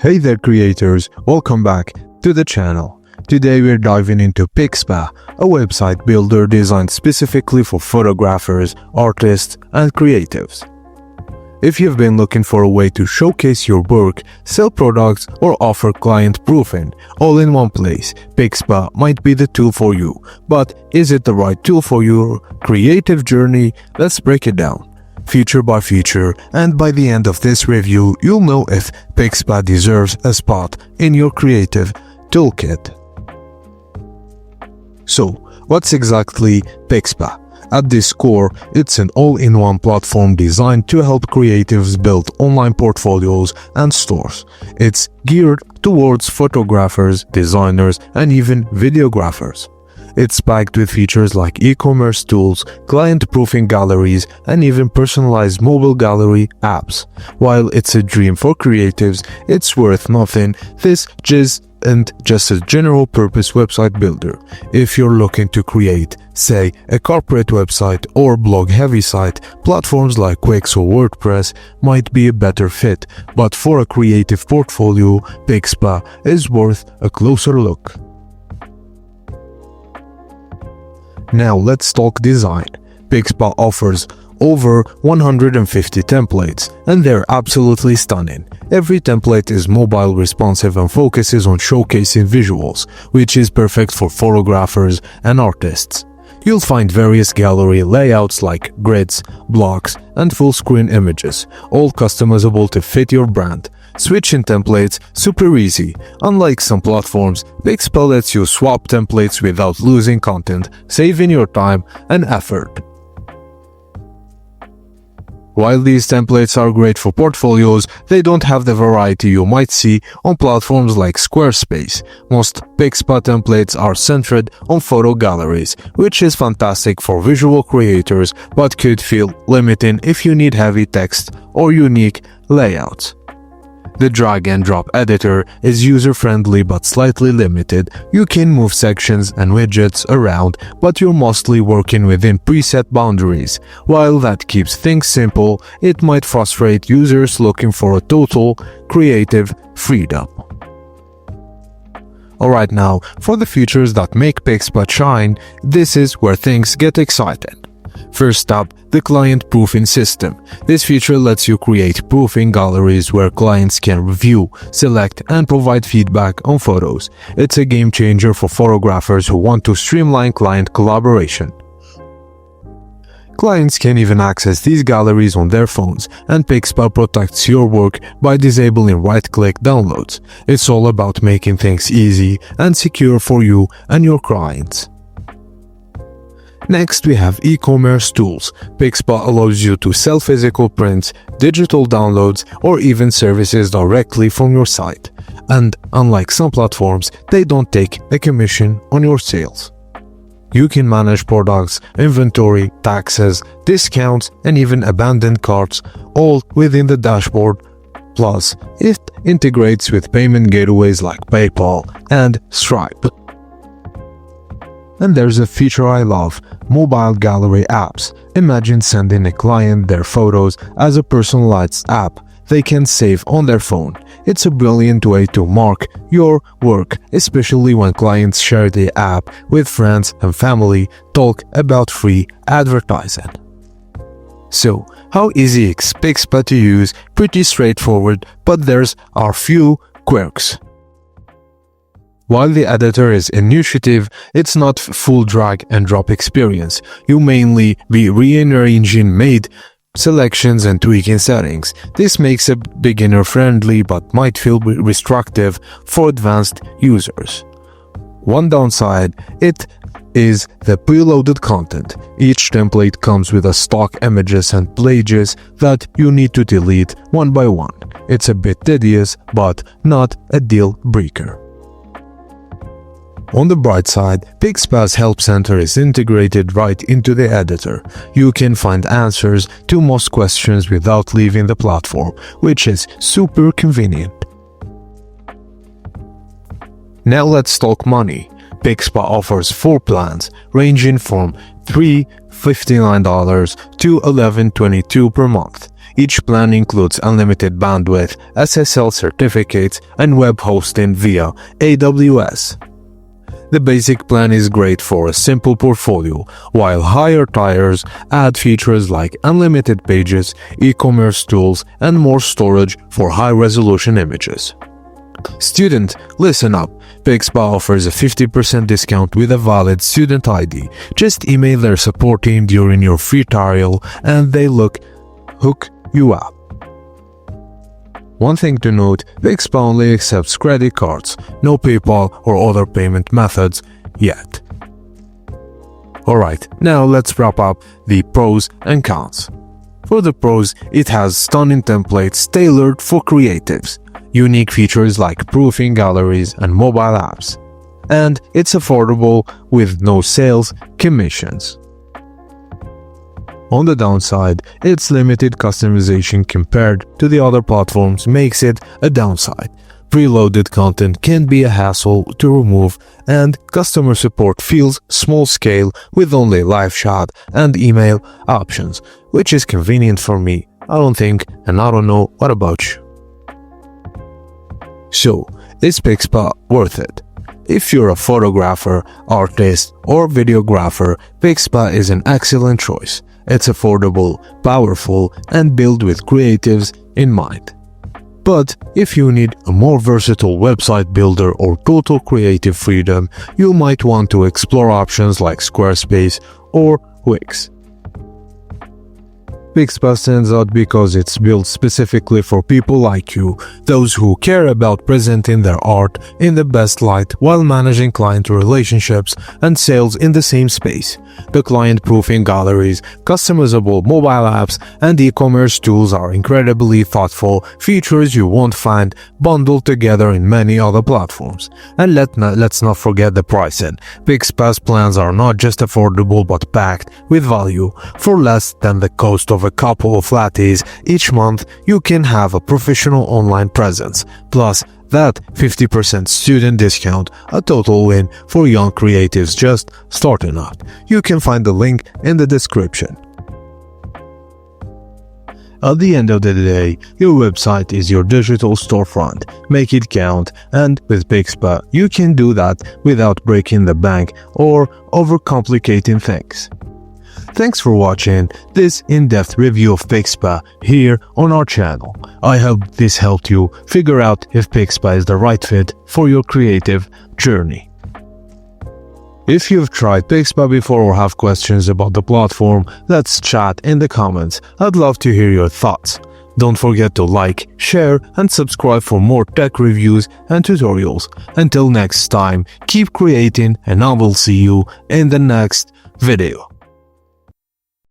Hey there creators, welcome back to the channel. Today we're diving into Pixpa, a website builder designed specifically for photographers, artists, and creatives. If you've been looking for a way to showcase your work, sell products, or offer client proofing all in one place, Pixpa might be the tool for you. But is it the right tool for your creative journey? Let's break it down feature by feature, and by the end of this review, you'll know if Pixpa deserves a spot in your creative toolkit. So, what's exactly Pixpa? At this core, it's an all-in-one platform designed to help creatives build online portfolios and stores. It's geared towards photographers, designers, and even videographers. It's packed with features like e-commerce tools, client-proofing galleries, and even personalized mobile gallery apps. While it's a dream for creatives, it's worth nothing. This isn't just a general-purpose website builder. If you're looking to create, say, a corporate website or blog-heavy site, platforms like Wix or WordPress might be a better fit. But for a creative portfolio, Pixpa is worth a closer look. Now let's talk design. Pixpa offers over 150 templates, and they're absolutely stunning. Every template is mobile responsive and focuses on showcasing visuals, which is perfect for photographers and artists. You'll find various gallery layouts like grids, blocks, and full-screen images, all customizable to fit your brand. Switching templates super easy. Unlike some platforms, Pixpa lets you swap templates without losing content, saving your time and effort. While these templates are great for portfolios, they don't have the variety you might see on platforms like Squarespace. Most Pixpa templates are centered on photo galleries, which is fantastic for visual creators but could feel limiting if you need heavy text or unique layouts. The drag-and-drop editor is user-friendly but slightly limited. You can move sections and widgets around, but you're mostly working within preset boundaries. While that keeps things simple, it might frustrate users looking for a total creative freedom. Alright, now, for the features that make Pixpa shine, this is where things get exciting. First up, the client proofing system. This feature lets you create proofing galleries where clients can review, select, and provide feedback on photos. It's a game changer for photographers who want to streamline client collaboration. Clients can even access these galleries on their phones, and Pixpa protects your work by disabling right-click downloads. It's all about making things easy and secure for you and your clients. Next, we have e-commerce tools. Pixpa allows you to sell physical prints, digital downloads, or even services directly from your site. And unlike some platforms, they don't take a commission on your sales. You can manage products, inventory, taxes, discounts, and even abandoned carts, all within the dashboard. Plus, it integrates with payment gateways like PayPal and Stripe. And there's a feature I love, mobile gallery apps. Imagine sending a client their photos as a personalized app they can save on their phone. It's a brilliant way to mark your work, especially when clients share the app with friends and family. Talk about free advertising. So, how easy is Pixpa to use? Pretty straightforward, but there's a few quirks. While the editor is intuitive, it's not full drag-and-drop experience. You mainly be rearranging made selections and tweaking settings. This makes it beginner-friendly but might feel restrictive for advanced users. One downside, it is the preloaded content. Each template comes with a stock images and pages that you need to delete one by one. It's a bit tedious, but not a deal breaker. On the bright side, Pixpa's Help Center is integrated right into the editor. You can find answers to most questions without leaving the platform, which is super convenient. Now let's talk money. Pixpa offers 4 plans, ranging from $359 to $11.22 per month. Each plan includes unlimited bandwidth, SSL certificates, and web hosting via AWS. The basic plan is great for a simple portfolio, while higher tiers add features like unlimited pages, e-commerce tools, and more storage for high-resolution images. Student, listen up. Pixpa offers a 50% discount with a valid student ID. Just email their support team during your free trial and they hook you up. One thing to note, Pixpa only accepts credit cards, no PayPal or other payment methods yet. Alright, now let's wrap up the pros and cons. For the pros, it has stunning templates tailored for creatives, unique features like proofing galleries and mobile apps, and it's affordable with no sales commissions. On the downside, its limited customization compared to the other platforms makes it a downside. Preloaded content can be a hassle to remove, and customer support feels small-scale with only live chat and email options, which is convenient for me, I don't think, and I don't know what about you. So, is Pixpa worth it? If you're a photographer, artist, or videographer, Pixpa is an excellent choice. It's affordable, powerful, and built with creatives in mind. But if you need a more versatile website builder or total creative freedom, you might want to explore options like Squarespace or Wix. Pixpa stands out because it's built specifically for people like you, those who care about presenting their art in the best light while managing client relationships and sales in the same space. The client-proofing galleries, customizable mobile apps, and e-commerce tools are incredibly thoughtful features you won't find bundled together in many other platforms. And let's not forget the pricing. Pixpa's plans are not just affordable but packed with value. For less than the cost of a couple of lattes each month, you can have a professional online presence. Plus, that 50% student discount, a total win for young creatives just starting out. You can find the link in the description. At the end of the day, your website is your digital storefront. Make it count, and with Pixpa, you can do that without breaking the bank or overcomplicating things. Thanks for watching this in-depth review of Pixpa here on our channel. I hope this helped you figure out if Pixpa is the right fit for your creative journey. If you've tried Pixpa before or have questions about the platform, let's chat in the comments. I'd love to hear your thoughts. Don't forget to like, share, and subscribe for more tech reviews and tutorials. Until next time, keep creating, and I will see you in the next video.